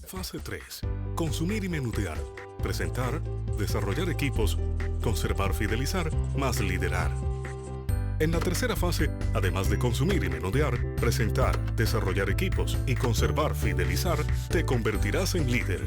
Fase 3. Consumir y menudear. Presentar, desarrollar equipos, conservar, fidelizar, más liderar. En la tercera fase, además de consumir y menudear, presentar, desarrollar equipos y conservar, fidelizar, te convertirás en líder.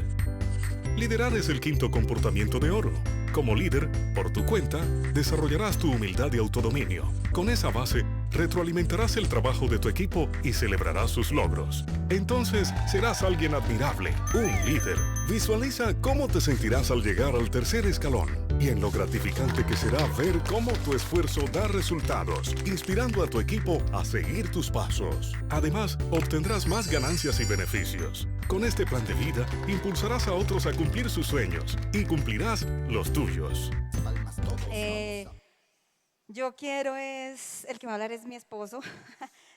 Liderar es el quinto comportamiento de oro. Como líder, por tu cuenta, desarrollarás tu humildad y autodominio. Con esa base, retroalimentarás el trabajo de tu equipo y celebrarás sus logros. Entonces, serás alguien admirable, un líder. Visualiza cómo te sentirás al llegar al tercer escalón y en lo gratificante que será ver cómo tu esfuerzo da resultados, inspirando a tu equipo a seguir tus pasos. Además, obtendrás más ganancias y beneficios. Con este plan de vida, impulsarás a otros a cumplir sus sueños y cumplirás los tuyos. Yo quiero el que va a hablar es mi esposo,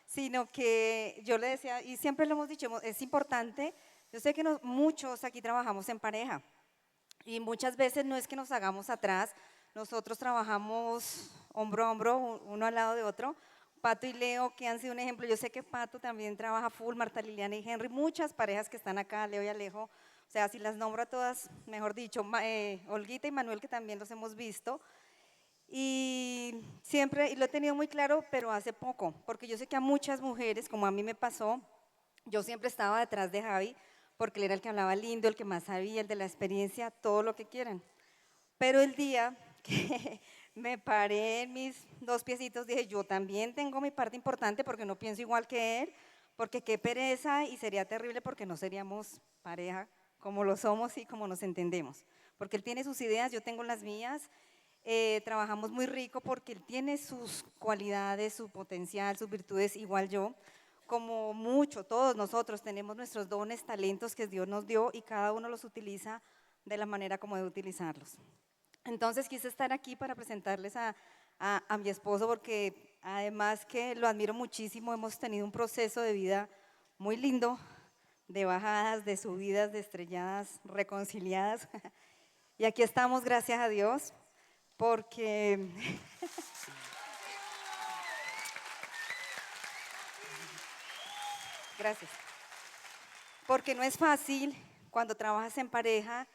sino que yo le decía, y siempre lo hemos dicho, es importante, yo sé que muchos aquí trabajamos en pareja, y muchas veces no es que nos hagamos atrás, nosotros trabajamos hombro a hombro, uno al lado de otro. Pato y Leo, que han sido un ejemplo, yo sé que Pato también trabaja full, Marta Liliana y Henry, muchas parejas que están acá, Leo y Alejo, o sea, si las nombro a todas, mejor dicho, Olguita y Manuel, que también los hemos visto. Y siempre, y lo he tenido muy claro, pero hace poco, porque yo sé que a muchas mujeres, como a mí me pasó, yo siempre estaba detrás de Javi, porque él era el que hablaba lindo, el que más sabía, el de la experiencia, todo lo que quieran. Pero el día que me paré en mis dos piecitos, dije, yo también tengo mi parte importante porque no pienso igual que él, porque qué pereza y sería terrible porque no seríamos pareja como lo somos y como nos entendemos. Porque él tiene sus ideas, yo tengo las mías, trabajamos muy rico porque él tiene sus cualidades, su potencial, sus virtudes, igual yo. Como mucho, todos nosotros tenemos nuestros dones, talentos que Dios nos dio y cada uno los utiliza de la manera como debe utilizarlos. Entonces quise estar aquí para presentarles a mi esposo porque además que lo admiro muchísimo, hemos tenido un proceso de vida muy lindo, de bajadas, de subidas, de estrelladas, reconciliadas. Y aquí estamos, gracias a Dios, porque gracias. Porque no es fácil cuando trabajas en pareja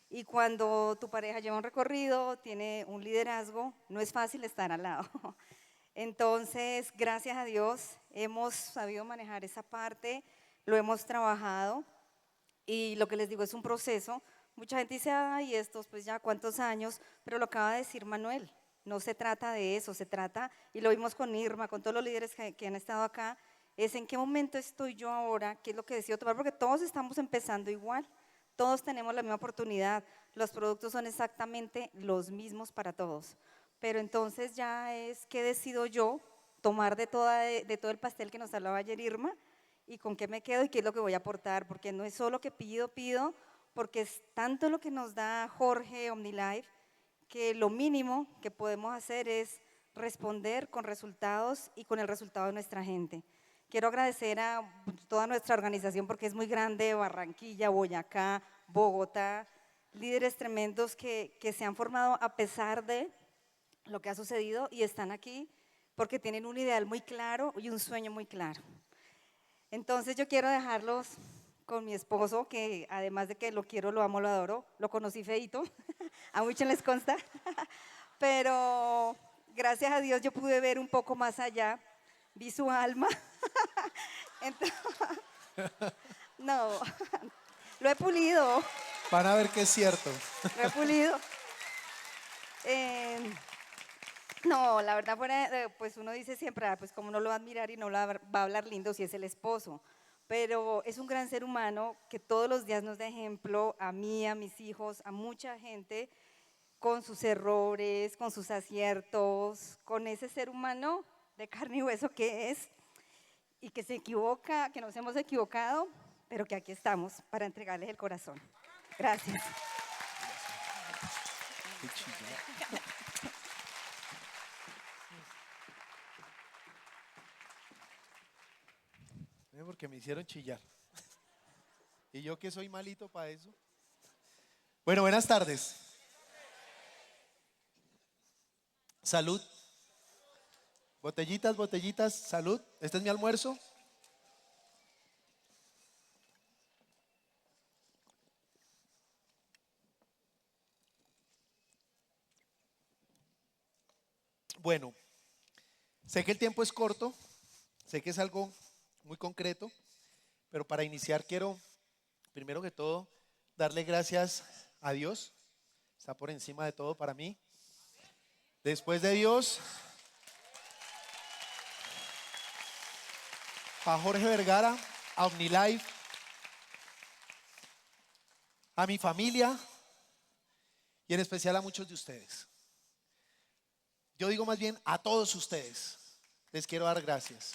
y cuando tu pareja lleva un recorrido, tiene un liderazgo, no es fácil estar al lado. Entonces, gracias a Dios, hemos sabido manejar esa parte, lo hemos trabajado y lo que les digo es un proceso. Mucha gente dice, ay, estos pues ya cuántos años, pero lo acaba de decir Manuel, no se trata de eso, se trata, y lo vimos con Irma, con todos los líderes que han estado acá, es en qué momento estoy yo ahora, qué es lo que decido tomar, porque todos estamos empezando igual, todos tenemos la misma oportunidad, los productos son exactamente los mismos para todos, pero entonces ya es qué decido yo tomar de todo el pastel que nos hablaba ayer Irma y con qué me quedo y qué es lo que voy a aportar, porque no es solo que pido, porque es tanto lo que nos da Jorge OmniLife que lo mínimo que podemos hacer es responder con resultados y con el resultado de nuestra gente. Quiero agradecer a toda nuestra organización porque es muy grande, Barranquilla, Boyacá, Bogotá, líderes tremendos que se han formado a pesar de lo que ha sucedido y están aquí porque tienen un ideal muy claro y un sueño muy claro. Entonces yo quiero dejarlos con mi esposo, que además de que lo quiero, lo amo, lo adoro, lo conocí feito, a muchos les consta, pero gracias a Dios yo pude ver un poco más allá, vi su alma. Entonces, no, lo he pulido, Van a ver que es cierto. lo he pulido. Eh, no, la verdad fuera, pues uno dice siempre, pues cómo no lo va a admirar y no lo va a hablar lindo si es el esposo, pero es un gran ser humano que todos los días nos da ejemplo a mí, a mis hijos, a mucha gente, con sus errores, con sus aciertos, con ese ser humano de carne y hueso que es y que se equivoca, que nos hemos equivocado, pero que aquí estamos para entregarles el corazón. Gracias. Porque me hicieron chillar. Y yo que soy malito para eso. Bueno, buenas tardes. Salud. Botellitas, botellitas, salud. Este es mi almuerzo. Bueno, sé que el tiempo es corto, sé que es algo muy concreto, pero para iniciar quiero, primero que todo, darle gracias a Dios. Está por encima de todo para mí. Después de Dios, a Jorge Vergara, a OmniLife, a mi familia y en especial a muchos de ustedes. Yo digo más bien a todos ustedes. Les quiero dar gracias.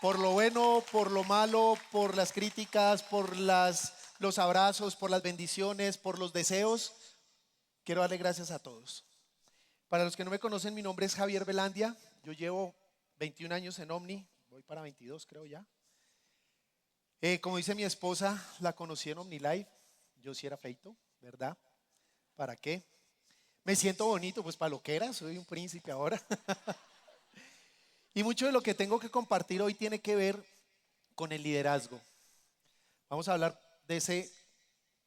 Por lo bueno, por lo malo, por las críticas, por los abrazos, por las bendiciones, por los deseos. Quiero darle gracias a todos. Para los que no me conocen, mi nombre es Javier Velandia. Yo llevo 21 años en Omni, voy para 22 creo ya. Como dice mi esposa, la conocí en OmniLife. Yo sí era feito, ¿verdad? ¿Para qué? Me siento bonito, pues para lo que era, soy un príncipe ahora. Y mucho de lo que tengo que compartir hoy tiene que ver con el liderazgo. Vamos a hablar de ese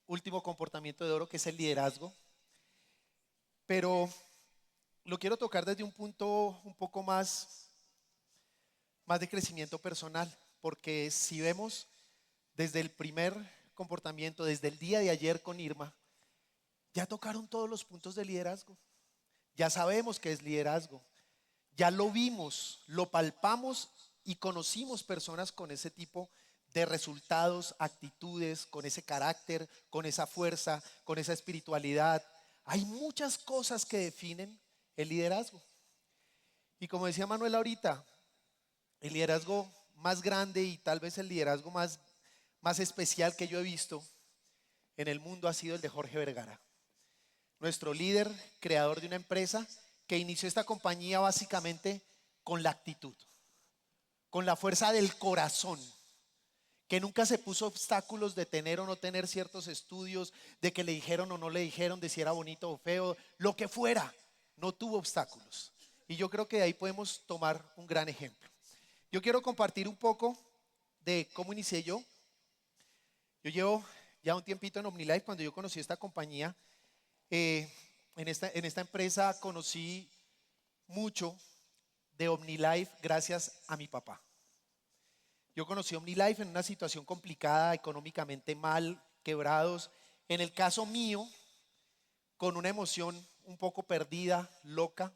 último comportamiento de oro que es el liderazgo. Pero lo quiero tocar desde un punto un poco más de crecimiento personal. Porque si vemos desde el primer comportamiento, desde el día de ayer con Irma, ya tocaron todos los puntos de liderazgo. Ya sabemos qué es liderazgo. Ya lo vimos, lo palpamos y conocimos personas con ese tipo de resultados, actitudes, con ese carácter, con esa fuerza, con esa espiritualidad. Hay muchas cosas que definen el liderazgo. Y como decía Manuel ahorita, el liderazgo más grande y tal vez el liderazgo más especial que yo he visto en el mundo ha sido el de Jorge Vergara. Nuestro líder, creador de una empresa que inició esta compañía básicamente con la actitud, con la fuerza del corazón, que nunca se puso obstáculos de tener o no tener ciertos estudios, de que le dijeron o no le dijeron, de si era bonito o feo, lo que fuera, no tuvo obstáculos. Y yo creo que de ahí podemos tomar un gran ejemplo. Yo quiero compartir un poco de cómo inicié yo. Yo llevo ya un tiempito en OmniLife. Cuando yo conocí esta compañía, en esta empresa conocí mucho de OmniLife gracias a mi papá. Yo conocí OmniLife en una situación complicada, económicamente mal, quebrados. En el caso mío, con una emoción un poco perdida, loca,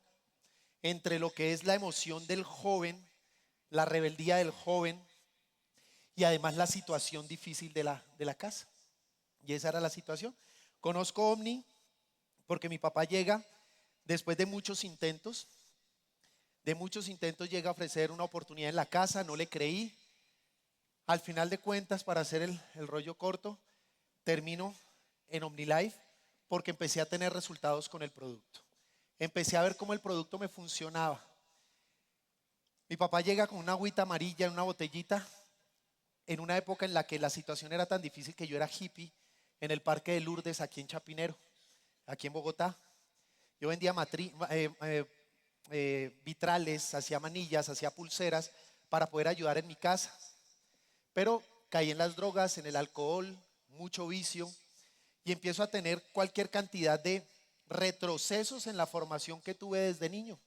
entre lo que es la emoción del joven, la rebeldía del joven y además la situación difícil de la casa. Y esa era la situación. Conozco Omni porque mi papá llega después de muchos intentos. Llega a ofrecer una oportunidad en la casa, no le creí. Al final de cuentas, para hacer el rollo corto, termino en OmniLife porque empecé a tener resultados con el producto. Empecé a ver cómo el producto me funcionaba. Mi papá llega con una agüita amarilla en una botellita en una época en la que la situación era tan difícil que yo era hippie en el Parque de Lourdes aquí en Chapinero, aquí en Bogotá. Yo vendía vitrales, hacía manillas, hacía pulseras para poder ayudar en mi casa. Pero caí en las drogas, en el alcohol, mucho vicio y empiezo a tener cualquier cantidad de retrocesos en la formación que tuve desde niño.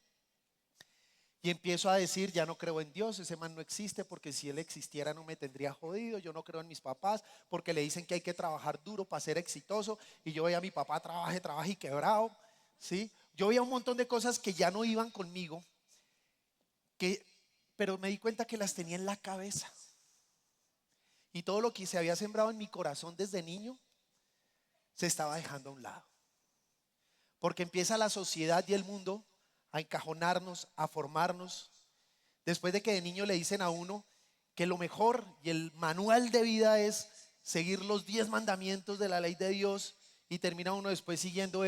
Y empiezo a decir, ya no creo en Dios, ese man no existe porque si él existiera no me tendría jodido, yo no creo en mis papás porque le dicen que hay que trabajar duro para ser exitoso y yo veía a mi papá trabaje y quebrado, ¿sí? Yo veía un montón de cosas que ya no iban conmigo, pero me di cuenta que las tenía en la cabeza. Y todo lo que se había sembrado en mi corazón desde niño se estaba dejando a un lado. Porque empieza la sociedad y el mundo a encajonarnos, a formarnos. Después de que de niño le dicen a uno que lo mejor y el manual de vida es seguir los 10 mandamientos de la ley de Dios y termina uno después siguiendo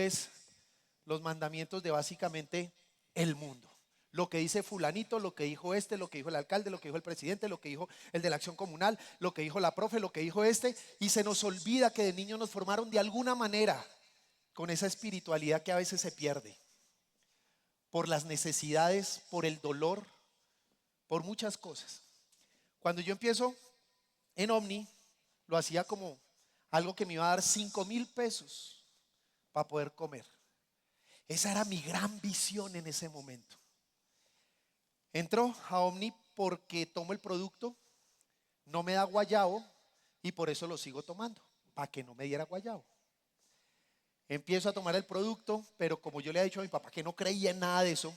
los mandamientos de básicamente el mundo. Lo que dice fulanito, lo que dijo lo que dijo el alcalde, lo que dijo el presidente, lo que dijo el de la acción comunal, lo que dijo la profe, lo que dijo y se nos olvida que de niño nos formaron de alguna manera con esa espiritualidad que a veces se pierde por las necesidades, por el dolor, por muchas cosas. Cuando yo empiezo en Omni, lo hacía como algo que me iba a dar 5,000 pesos para poder comer. Esa era mi gran visión en ese momento. Entro a Omni porque tomo el producto, no me da guayabo y por eso lo sigo tomando, para que no me diera guayabo. Empiezo a tomar el producto, pero como yo le he dicho a mi papá que no creía en nada de eso,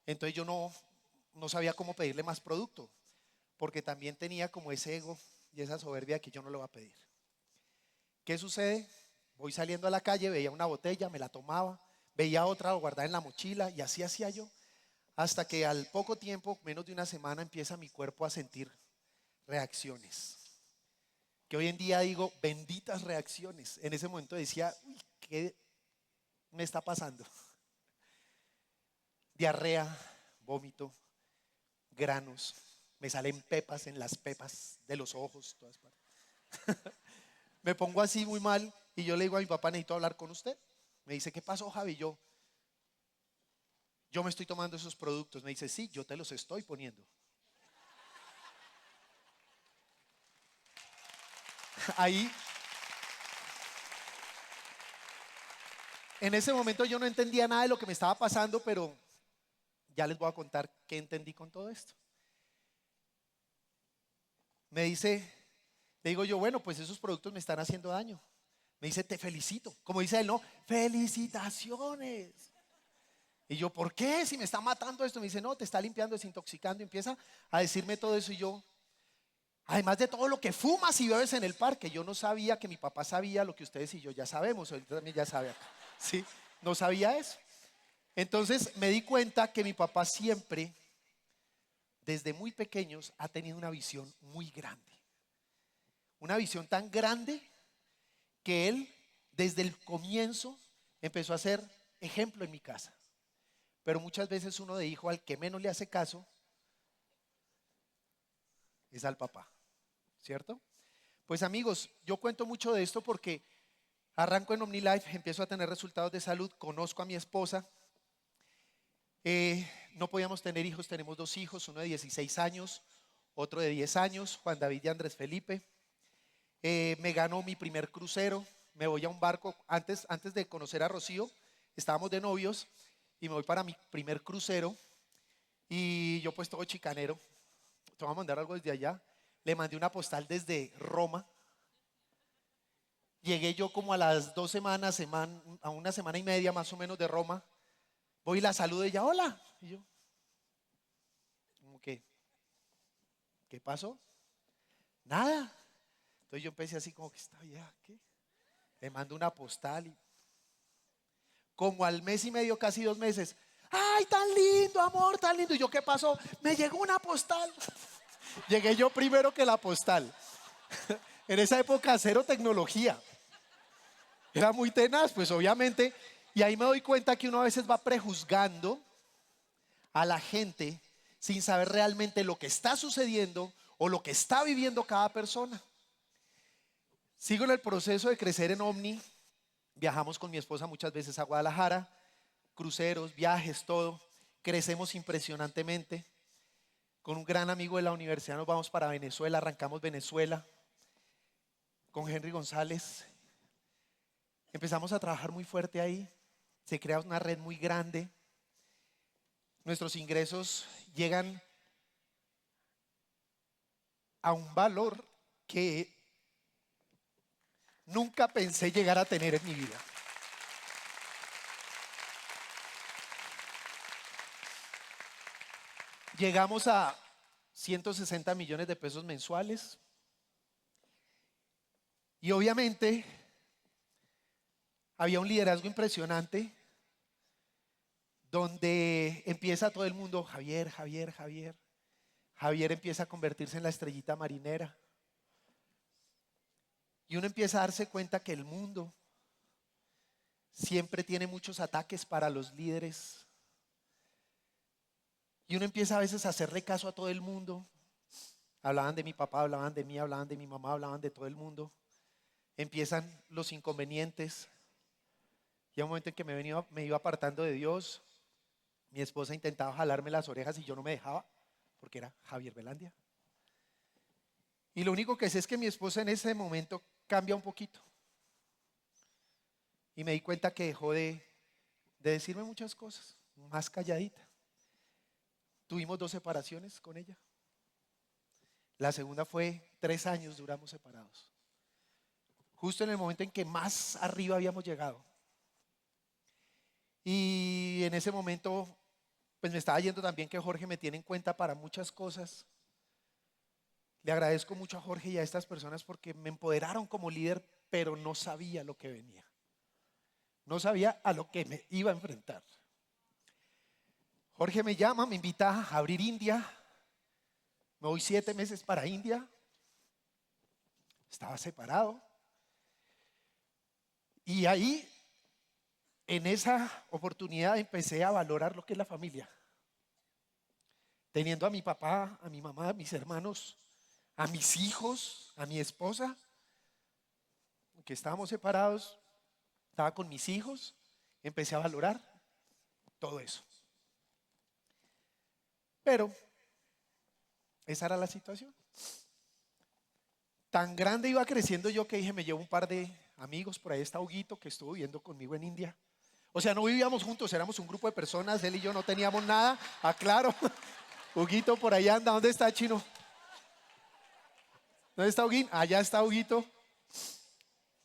entonces yo no sabía cómo pedirle más producto, porque también tenía como ese ego y esa soberbia que yo no le voy a pedir. ¿Qué sucede? Voy saliendo a la calle, veía una botella, me la tomaba, veía otra, lo guardaba en la mochila y así hacía yo. Hasta que al poco tiempo, menos de una semana, empieza mi cuerpo a sentir reacciones. Que hoy en día digo, benditas reacciones. En ese momento decía, uy, ¿qué me está pasando? Diarrea, vómito, granos, me salen pepas en las pepas de los ojos, todas partes. Me pongo así muy mal y yo le digo a mi papá, necesito hablar con usted. Me dice, ¿qué pasó, Javi? Yo me estoy tomando esos productos. Me dice, sí, yo te los estoy poniendo. Ahí, en ese momento yo no entendía nada de lo que me estaba pasando, pero ya les voy a contar qué entendí con todo esto. Me dice, le digo yo, bueno, pues esos productos me están haciendo daño. Me dice, te felicito. Como dice él, no, felicitaciones. Y yo, ¿por qué? Si me está matando esto. Me dice, no, te está limpiando, desintoxicando. Y empieza a decirme todo eso y yo, además de todo lo que fumas y bebes en el parque, yo no sabía que mi papá sabía lo que ustedes y yo ya sabemos. Él también ya sabe acá. Sí, no sabía eso. Entonces me di cuenta que mi papá siempre, desde muy pequeños, ha tenido una visión muy grande. Una visión tan grande que él, desde el comienzo, empezó a ser ejemplo en mi casa. Pero muchas veces uno de hijo al que menos le hace caso es al papá, ¿cierto? Pues amigos, yo cuento mucho de esto porque arranco en OmniLife, empiezo a tener resultados de salud, conozco a mi esposa. No podíamos tener hijos, tenemos 2 hijos, uno de 16 años, otro de 10 años, Juan David y Andrés Felipe. Me ganó mi primer crucero, me voy a un barco, antes de conocer a Rocío, estábamos de novios y me voy para mi primer crucero y yo pues todo chicanero, te voy a mandar algo desde allá, le mandé una postal desde Roma, llegué yo como a las 2 semanas, a una semana y media más o menos de Roma, voy y la saludo y ella, hola, y yo, como que, ¿qué pasó? Nada. Entonces yo empecé así como que está ya, ¿qué? Le mando una postal y como al mes y medio, casi 2 meses, ay, tan lindo, amor, tan lindo. Y yo, ¿qué pasó? Me llegó una postal. Llegué yo primero que la postal. En esa época cero tecnología. Era muy tenaz, pues obviamente. Y ahí me doy cuenta que uno a veces va prejuzgando a la gente sin saber realmente lo que está sucediendo o lo que está viviendo cada persona. Sigo en el proceso de crecer en Omni. Viajamos con mi esposa muchas veces a Guadalajara, cruceros, viajes, todo. Crecemos impresionantemente. Con un gran amigo de la universidad nos vamos para Venezuela, arrancamos Venezuela con Henry González. Empezamos a trabajar muy fuerte ahí. Se crea una red muy grande. Nuestros ingresos llegan a un valor que nunca pensé llegar a tener en mi vida. Llegamos a 160 millones de pesos mensuales y obviamente había un liderazgo impresionante donde empieza todo el mundo, Javier, Javier, Javier. Javier empieza a convertirse en la estrellita marinera. Y uno empieza a darse cuenta que el mundo siempre tiene muchos ataques para los líderes. Y uno empieza a veces a hacerle caso a todo el mundo. Hablaban de mi papá, hablaban de mí, hablaban de mi mamá, hablaban de todo el mundo. Empiezan los inconvenientes. Y a un momento en que me iba apartando de Dios, mi esposa intentaba jalarme las orejas y yo no me dejaba, porque era Javier Velandia. Y lo único que sé es que mi esposa en ese momento cambia un poquito. Y me di cuenta que dejó de decirme muchas cosas, más calladita. Tuvimos 2 separaciones con ella. La segunda fue 3 años duramos separados. Justo en el momento en que más arriba habíamos llegado. Y en ese momento, pues me estaba yendo también que Jorge me tiene en cuenta para muchas cosas. Le agradezco mucho a Jorge y a estas personas porque me empoderaron como líder, pero no sabía lo que venía. No sabía a lo que me iba a enfrentar. Jorge me llama, me invita a abrir India. Me voy 7 meses para India. Estaba separado. Y ahí, en esa oportunidad, empecé a valorar lo que es la familia. Teniendo a mi papá, a mi mamá, a mis hermanos, a mis hijos, a mi esposa, aunque estábamos separados, estaba con mis hijos, empecé a valorar todo eso. Pero esa era la situación. Tan grande iba creciendo yo que dije, me llevo un par de amigos, por ahí está Huguito, que estuvo viviendo conmigo en India. O sea, no vivíamos juntos, éramos un grupo de personas, él y yo no teníamos nada, aclaro. Huguito por ahí anda, ¿dónde está Chino? ¿Dónde está Huguín? Allá está Huguito.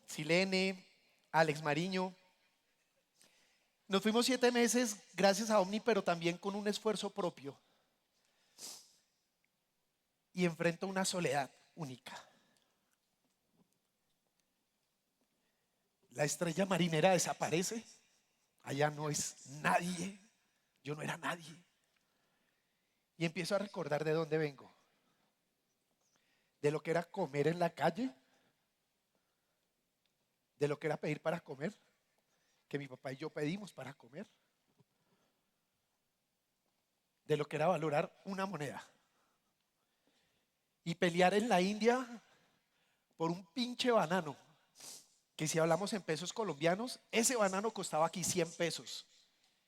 Silene, Alex Mariño. Nos fuimos 7 meses gracias a Omni, pero también con un esfuerzo propio. Y enfrento una soledad única. La estrella marinera desaparece. Allá no es nadie. Yo no era nadie. Y empiezo a recordar de dónde vengo. De lo que era comer en la calle. De lo que era pedir para comer. Que mi papá y yo pedimos para comer. De lo que era valorar una moneda. Y pelear en la India por un pinche banano. Que si hablamos en pesos colombianos, ese banano costaba aquí 100 pesos.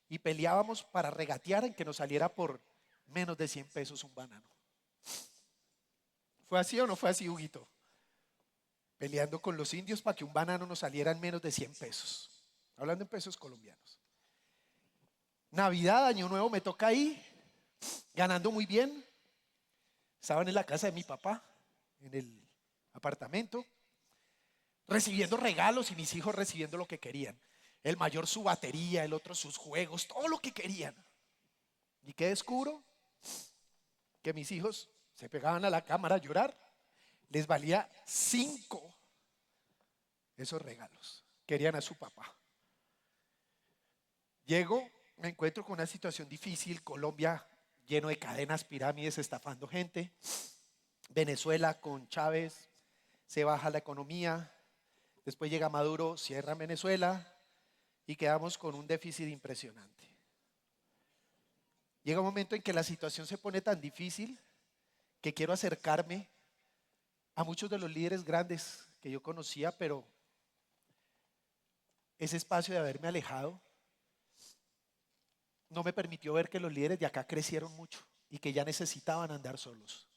Y peleábamos para regatear en que nos saliera por menos de 100 pesos un banano. ¿Fue así o no fue así, Huguito? Peleando con los indios para que un banano nos saliera en menos de 100 pesos. Hablando en pesos colombianos. Navidad, Año Nuevo, me toca ahí, ganando muy bien. Estaban en la casa de mi papá, en el apartamento, recibiendo regalos y mis hijos recibiendo lo que querían. El mayor su batería, el otro sus juegos, todo lo que querían. ¿Y qué descubro? Que mis hijos se pegaban a la cámara a llorar. Les valía 5 esos regalos. Querían a su papá. Llego, me encuentro con una situación difícil. Colombia lleno de cadenas, pirámides, estafando gente. Venezuela con Chávez, se baja la economía. Después llega Maduro, cierra Venezuela y quedamos con un déficit impresionante. Llega un momento en que la situación se pone tan difícil que quiero acercarme a muchos de los líderes grandes que yo conocía, pero ese espacio de haberme alejado no me permitió ver que los líderes de acá crecieron mucho y que ya necesitaban andar solos.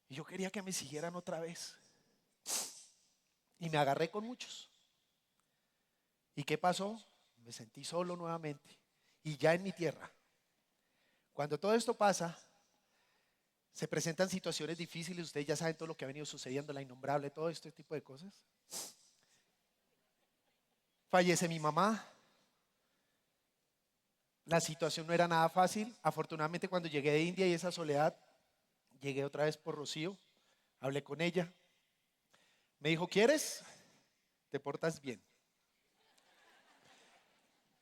Y yo quería que me siguieran otra vez. Y me agarré con muchos. ¿Y qué pasó? Me sentí solo nuevamente. Y ya en mi tierra. Cuando todo esto pasa, se presentan situaciones difíciles. Ustedes ya saben todo lo que ha venido sucediendo, la innombrable, todo este tipo de cosas. Fallece mi mamá. La situación no era nada fácil. Afortunadamente, cuando llegué de India y esa soledad, llegué otra vez por Rocío. Hablé con ella. Me dijo, ¿quieres? Te portas bien.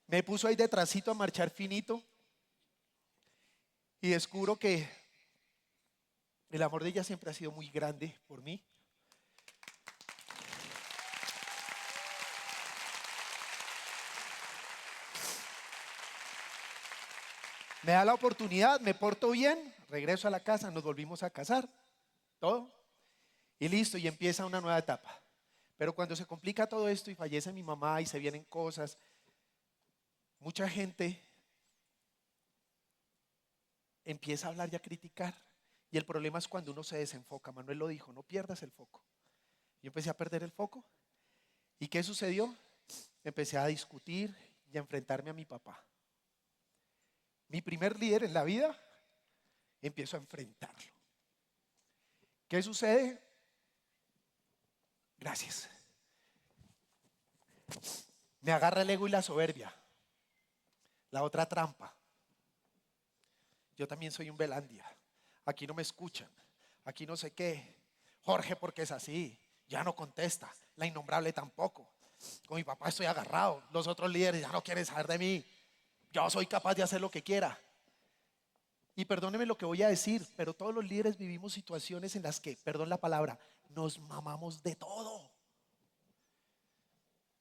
Me puso ahí detrásito a marchar finito. Y descubro que el amor de ella siempre ha sido muy grande por mí. Me da la oportunidad, me porto bien, regreso a la casa, nos volvimos a casar, todo. Y listo, y empieza una nueva etapa. Pero cuando se complica todo esto y fallece mi mamá y se vienen cosas, mucha gente empieza a hablar y a criticar. Y el problema es cuando uno se desenfoca. Manuel lo dijo, no pierdas el foco. Yo empecé a perder el foco. ¿Y qué sucedió? Empecé a discutir y a enfrentarme a mi papá. Mi primer líder en la vida empiezo a enfrentarlo. ¿Qué sucede? Gracias. Me agarra el ego y la soberbia. La otra trampa. Yo también soy un Belandia. Aquí no me escuchan. Aquí no sé qué. Jorge, porque es así. Ya no contesta. La innombrable tampoco. Con mi papá estoy agarrado. Los otros líderes ya no quieren saber de mí. Yo soy capaz de hacer lo que quiera. Y perdóneme lo que voy a decir, pero todos los líderes vivimos situaciones en las que, perdón la palabra, nos mamamos de todo.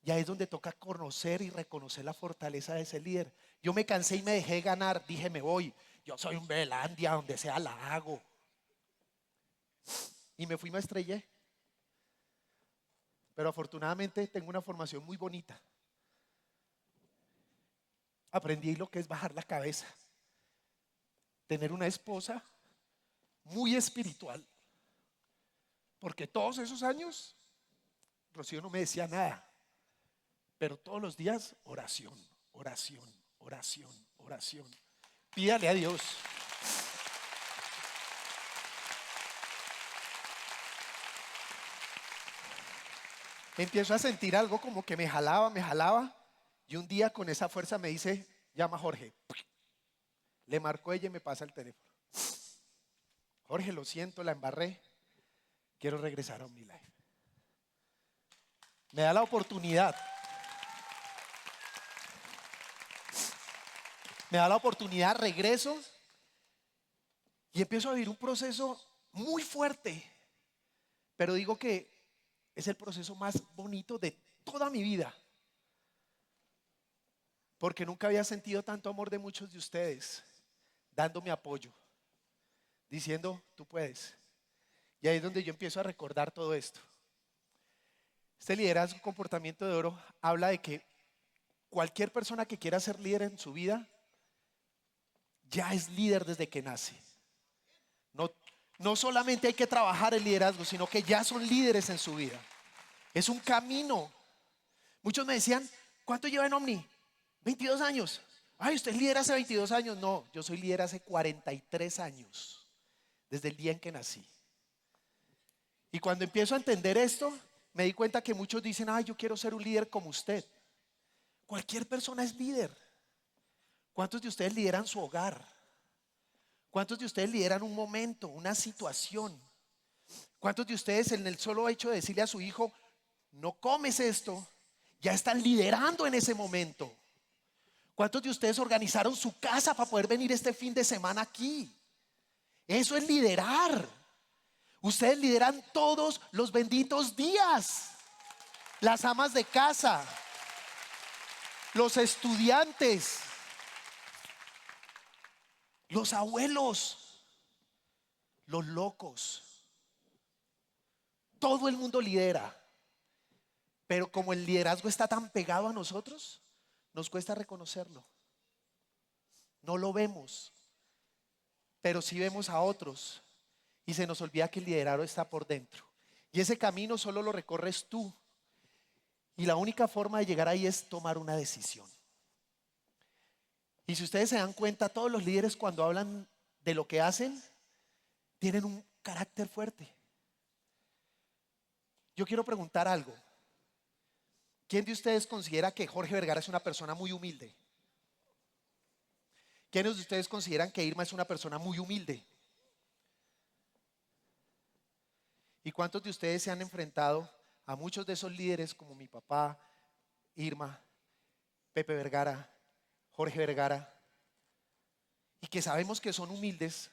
Y ahí es donde toca conocer y reconocer la fortaleza de ese líder. Yo me cansé y me dejé ganar. Dije, me voy. Yo soy un Belandia, donde sea la hago. Y me fui y me estrellé. Pero afortunadamente tengo una formación muy bonita. Aprendí lo que es bajar la cabeza. Tener una esposa muy espiritual. Porque todos esos años, Rocío no me decía nada. Pero todos los días, oración, oración, oración, oración. Pídale a Dios. Empiezo a sentir algo como que me jalaba. Y un día con esa fuerza me dice, llama a Jorge. Le marcó ella y me pasa el teléfono. Jorge, lo siento, la embarré. Quiero regresar a OmniLife. Me da la oportunidad. Me da la oportunidad, regreso y empiezo a vivir un proceso muy fuerte. Pero digo que es el proceso más bonito de toda mi vida. Porque nunca había sentido tanto amor de muchos de ustedes, dándome apoyo, diciendo, tú puedes. Y ahí es donde yo empiezo a recordar todo esto. Este liderazgo, comportamiento de oro, habla de que cualquier persona que quiera ser líder en su vida, ya es líder desde que nace. No solamente hay que trabajar el liderazgo, sino que ya son líderes en su vida. Es un camino. Muchos me decían, ¿cuánto lleva en Omni? 22 años. Ay, ¿usted es líder hace 22 años? No, yo soy líder hace 43 años, desde el día en que nací. Y cuando empiezo a entender esto, me di cuenta que muchos dicen, ay, yo quiero ser un líder como usted. Cualquier persona es líder. ¿Cuántos de ustedes lideran su hogar? ¿Cuántos de ustedes lideran un momento, una situación? ¿Cuántos de ustedes en el solo hecho de decirle a su hijo, no comes esto, ya están liderando en ese momento? ¿Cuántos de ustedes organizaron su casa para poder venir este fin de semana aquí? Eso es liderar. Ustedes lideran todos los benditos días. Las amas de casa, los estudiantes, los abuelos, los locos. Todo el mundo lidera. Pero como el liderazgo está tan pegado a nosotros, nos cuesta reconocerlo. No lo vemos, pero sí vemos a otros y se nos olvida que el liderazgo está por dentro. Y ese camino solo lo recorres tú. Y la única forma de llegar ahí es tomar una decisión. Y si ustedes se dan cuenta, todos los líderes cuando hablan de lo que hacen, tienen un carácter fuerte. Yo quiero preguntar algo. ¿Quién de ustedes considera que Jorge Vergara es una persona muy humilde? ¿Quiénes de ustedes consideran que Irma es una persona muy humilde? ¿Y cuántos de ustedes se han enfrentado a muchos de esos líderes como mi papá, Irma, Pepe Vergara, Jorge Vergara, y que sabemos que son humildes,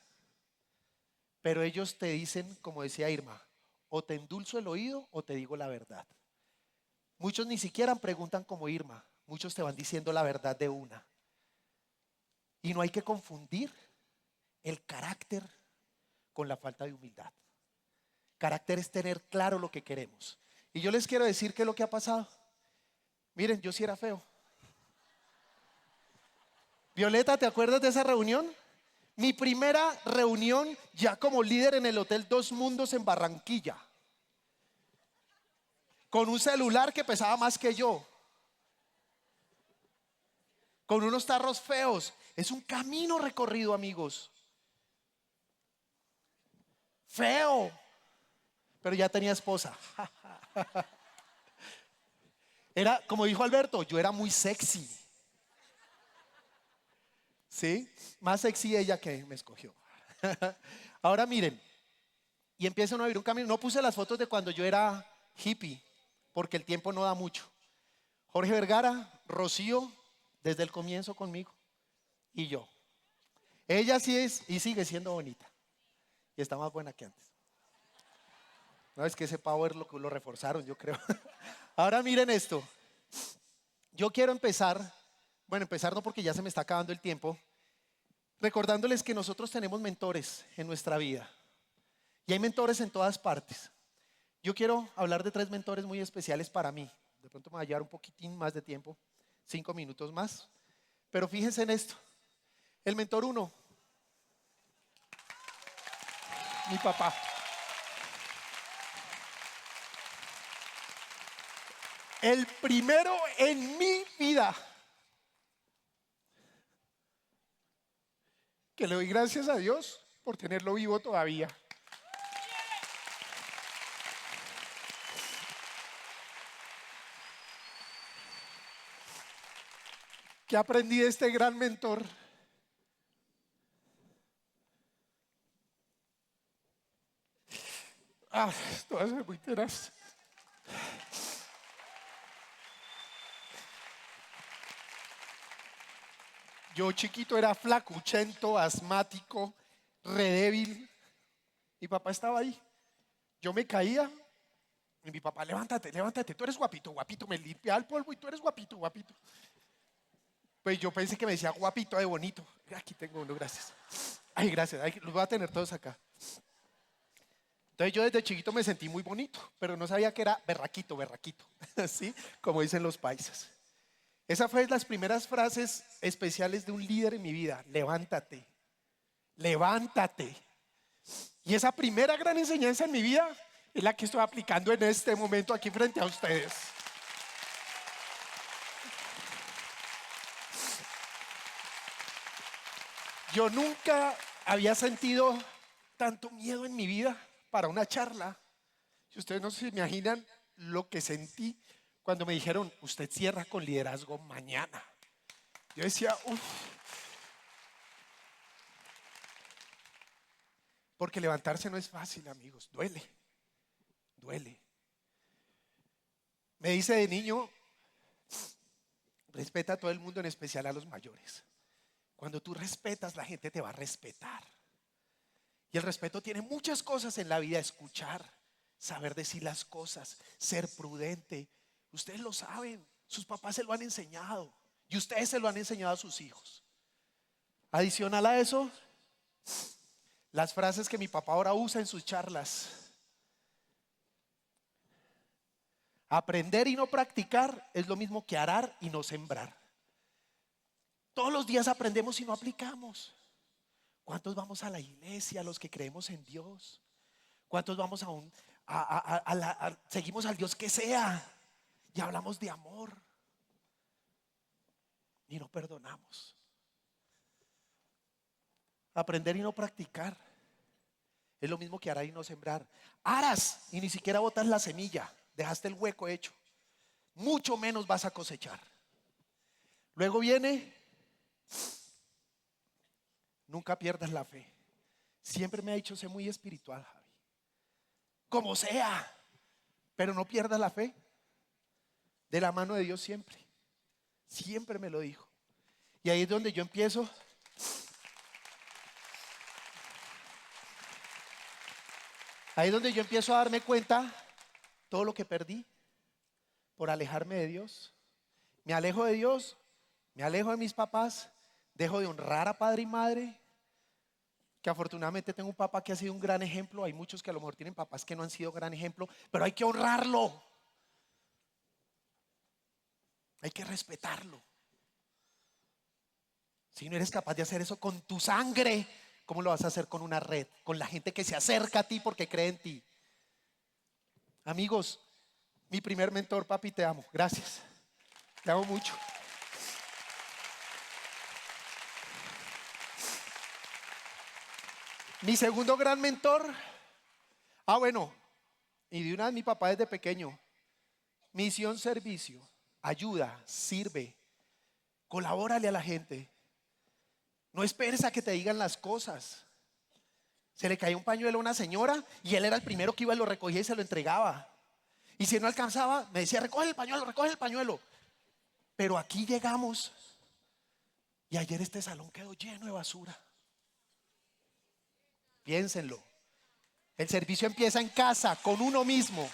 pero ellos te dicen, como decía Irma, o te endulzo el oído o te digo la verdad? Muchos ni siquiera preguntan como Irma, muchos te van diciendo la verdad de una. Y no hay que confundir el carácter con la falta de humildad. Carácter es tener claro lo que queremos. Y yo les quiero decir qué es lo que ha pasado. Miren, yo sí era feo. Violeta, ¿te acuerdas de esa reunión? Mi primera reunión ya como líder en el Hotel Dos Mundos en Barranquilla. Con un celular que pesaba más que yo. Con unos tarros feos. Es un camino recorrido, amigos. feo, pero ya tenía esposa. Era, como dijo Alberto, yo era muy sexy. ¿Sí? Más sexy ella que me escogió. Ahora miren, y empiezan a vivir un camino. No puse las fotos de cuando yo era hippie, porque el tiempo no da mucho. Jorge Vergara, Rocío, desde el comienzo conmigo, y yo. Ella sí es y sigue siendo bonita. Y está más buena que antes. No, es que ese power lo reforzaron, yo creo. Ahora miren esto. Yo quiero empezar, bueno, empezar no porque ya se me está acabando el tiempo, recordándoles que nosotros tenemos mentores en nuestra vida. Y hay mentores en todas partes. Yo quiero hablar de 3 mentores muy especiales para mí. De pronto me va a llevar un poquitín más de tiempo, 5 minutos más. Pero fíjense en esto. El mentor 1, mi papá. El primero en mi vida. Que le doy gracias a Dios por tenerlo vivo todavía. ¿Qué aprendí de este gran mentor? Esto va a ser muy tenaz. Yo chiquito era flacuchento, asmático, redébil. Mi papá estaba ahí. Yo me caía y mi papá, levántate, levántate, tú eres guapito, guapito. Me limpiaba el polvo y tú eres guapito, guapito. Pues yo pensé que me decía guapito de bonito. Aquí tengo uno, gracias. Ay, gracias, los voy a tener todos acá. Entonces yo desde chiquito me sentí muy bonito, pero no sabía que era berraquito, berraquito, ¿sí? Como dicen los paisas. Esa fue las primeras frases especiales de un líder en mi vida. Levántate, levántate. Y esa primera gran enseñanza en mi vida es la que estoy aplicando en este momento aquí frente a ustedes. Yo nunca había sentido tanto miedo en mi vida para una charla. Si ustedes no se imaginan lo que sentí cuando me dijeron, usted cierra con liderazgo mañana. Yo decía, uff. Porque levantarse no es fácil, amigos. Duele, duele. Me dice de niño, respeta a todo el mundo, en especial a los mayores. Cuando tú respetas, la gente te va a respetar. Y el respeto tiene muchas cosas en la vida: escuchar, saber decir las cosas, ser prudente. Ustedes lo saben, sus papás se lo han enseñado y ustedes se lo han enseñado a sus hijos. Adicional a eso, las frases que mi papá ahora usa en sus charlas. Aprender y no practicar es lo mismo que arar y no sembrar. Todos los días aprendemos y no aplicamos. ¿Cuántos vamos a la iglesia, los que creemos en Dios? ¿Cuántos vamos seguimos al Dios que sea y hablamos de amor y no perdonamos? Aprender y no practicar es lo mismo que arar y no sembrar. Aras y ni siquiera botas la semilla, dejaste el hueco hecho. Mucho menos vas a cosechar. Luego viene, nunca pierdas la fe. Siempre me ha dicho, sé muy espiritual, Javi. Como sea, pero no pierdas la fe. De la mano de Dios siempre. Siempre me lo dijo. Y ahí es donde yo empiezo. Ahí es donde yo empiezo a darme cuenta todo lo que perdí por alejarme de Dios. Me alejo de Dios, me alejo de mis papás, dejo de honrar a padre y madre, que afortunadamente tengo un papá que ha sido un gran ejemplo. Hay muchos que a lo mejor tienen papás que no han sido gran ejemplo, pero hay que honrarlo. Hay que respetarlo. Si no eres capaz de hacer eso con tu sangre, ¿cómo lo vas a hacer con una red? Con la gente que se acerca a ti porque cree en ti. Amigos, mi primer mentor, papi, te amo. Gracias. Te amo mucho. Mi segundo gran mentor Ah, bueno, y de una vez mi papá desde pequeño, misión, servicio, ayuda, sirve, colabórale a la gente. No esperes a que te digan las cosas. Se le caía un pañuelo a una señora y él era el primero que iba y lo recogía y se lo entregaba. Y si no alcanzaba, me decía, recoge el pañuelo, recoge el pañuelo. Pero aquí llegamos y ayer este salón quedó lleno de basura. Piénsenlo. El servicio empieza en casa, con uno mismo.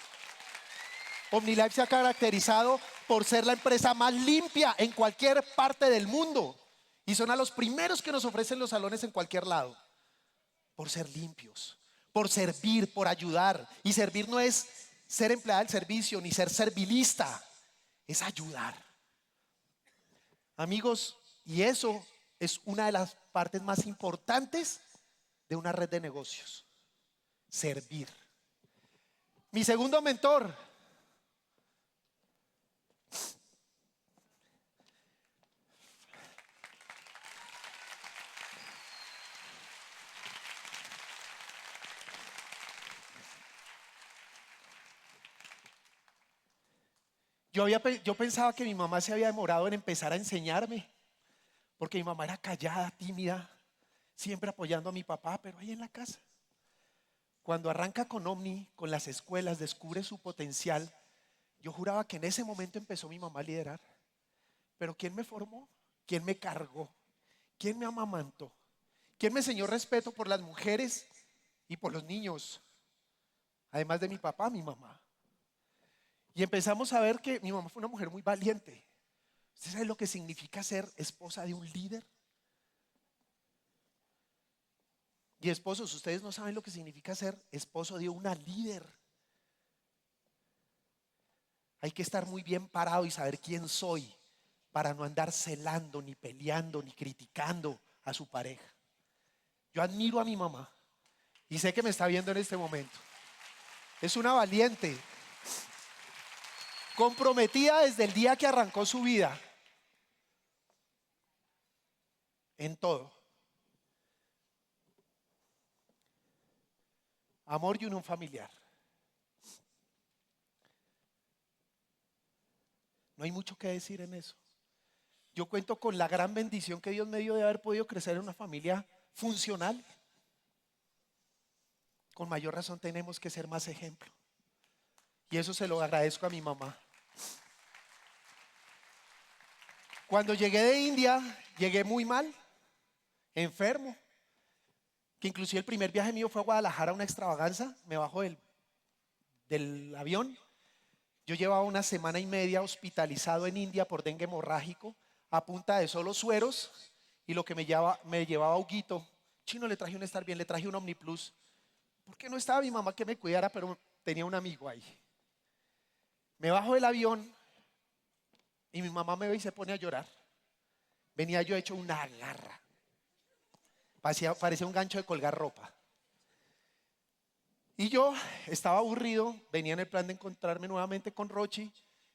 OmniLife se ha caracterizado por ser la empresa más limpia en cualquier parte del mundo. Y son a los primeros que nos ofrecen los salones en cualquier lado. Por ser limpios, por servir, por ayudar. Y servir no es ser empleada del servicio ni ser servilista, es ayudar. Amigos, y eso es una de las partes más importantes de una red de negocios. Servir. Mi segundo mentor, yo pensaba que mi mamá se había demorado en empezar a enseñarme, porque mi mamá era callada, tímida, siempre apoyando a mi papá, pero ahí en la casa. Cuando arranca con Omni, con las escuelas, descubre su potencial. Yo juraba que en ese momento empezó mi mamá a liderar. Pero ¿quién me formó? ¿Quién me cargó? ¿Quién me amamantó? ¿Quién me enseñó respeto por las mujeres y por los niños? Además de mi papá, mi mamá. Y empezamos a ver que mi mamá fue una mujer muy valiente. ¿Usted sabe lo que significa ser esposa de un líder? Y esposos, ustedes no saben lo que significa ser esposo de una líder. Hay que estar muy bien parado y saber quién soy para no andar celando, ni peleando, ni criticando a su pareja. Yo admiro a mi mamá y sé que me está viendo en este momento. Es una valiente, comprometida desde el día que arrancó su vida en todo. Amor y unión familiar. No hay mucho que decir en eso. Yo cuento con la gran bendición que Dios me dio de haber podido crecer en una familia funcional. Con mayor razón tenemos que ser más ejemplo. Y eso se lo agradezco a mi mamá. Cuando llegué de India, llegué muy mal, enfermo. Que inclusive el primer viaje mío fue a Guadalajara, una extravaganza. Me bajo del avión. Yo llevaba una semana y media hospitalizado en India por dengue hemorrágico, a punta de solo sueros, y lo que me llevaba Huguito. Chino, le traje un Estar Bien, le traje un OmniPlus, porque no estaba mi mamá que me cuidara, pero tenía un amigo ahí. Me bajo del avión y mi mamá me ve y se pone a llorar. Venía yo hecho una garra, parecía un gancho de colgar ropa. Y yo estaba aburrido, venía en el plan de encontrarme nuevamente con Rochi,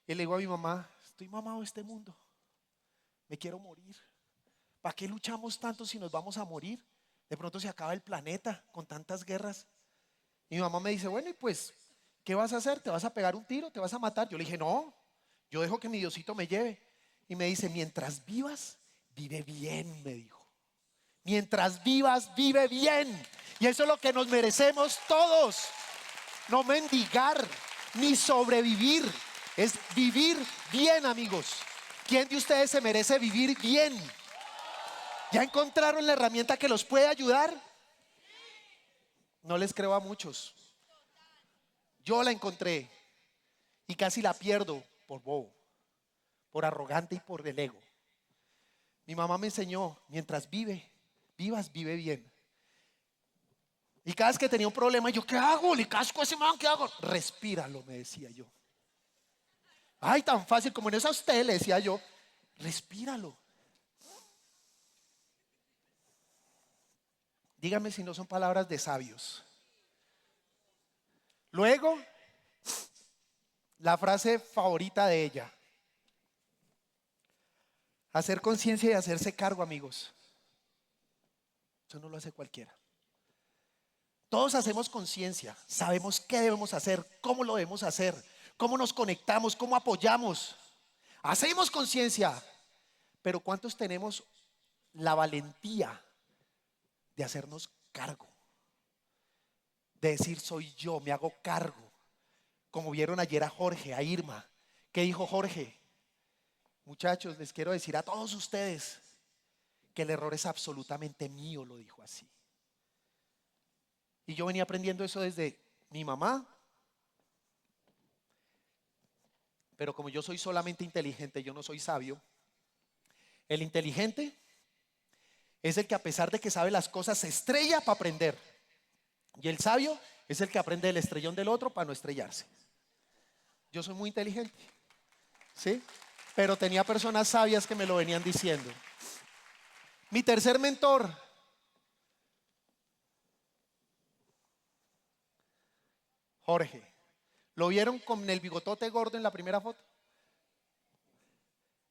y le digo a mi mamá, estoy mamado de este mundo, me quiero morir. ¿Para qué luchamos tanto si nos vamos a morir? De pronto se acaba el planeta con tantas guerras. Y mi mamá me dice, bueno, y pues, ¿qué vas a hacer? ¿Te vas a pegar un tiro? ¿Te vas a matar? Yo le dije, no, yo dejo que mi Diosito me lleve. Y me dice, mientras vivas, vive bien, me dijo. Mientras vivas, vive bien. Y eso es lo que nos merecemos todos. No mendigar, ni sobrevivir. Es vivir bien, amigos. ¿Quién de ustedes se merece vivir bien? ¿Ya encontraron la herramienta que los puede ayudar? No les creo a muchos. Yo la encontré y casi la pierdo por bobo, por arrogante y por el ego. Mi mamá me enseñó, mientras vivas, vive bien. Y cada vez que tenía un problema, yo, ¿qué hago? ¿Le casco a ese man? ¿Qué hago? Respíralo, me decía yo. Ay, tan fácil como en eso a usted, le decía yo, respíralo. Dígame si no son palabras de sabios. Luego, la frase favorita de ella. Hacer conciencia y hacerse cargo, amigos. Eso no lo hace cualquiera. Todos hacemos conciencia, sabemos qué debemos hacer, cómo lo debemos hacer, cómo nos conectamos, cómo apoyamos. Hacemos conciencia, pero ¿cuántos tenemos la valentía de hacernos cargo? De decir soy yo, me hago cargo. Como vieron ayer a Jorge, a Irma. ¿Qué dijo Jorge? Muchachos, les quiero decir a todos ustedes que el error es absolutamente mío, lo dijo así. Y yo venía aprendiendo eso desde mi mamá. Pero como yo soy solamente inteligente, yo no soy sabio. El inteligente es el que a pesar de que sabe las cosas se estrella para aprender. Y el sabio es el que aprende del estrellón del otro para no estrellarse. Yo soy muy inteligente, ¿sí? Pero tenía personas sabias que me lo venían diciendo. Mi tercer mentor, Jorge. ¿Lo vieron con el bigotote gordo en la primera foto?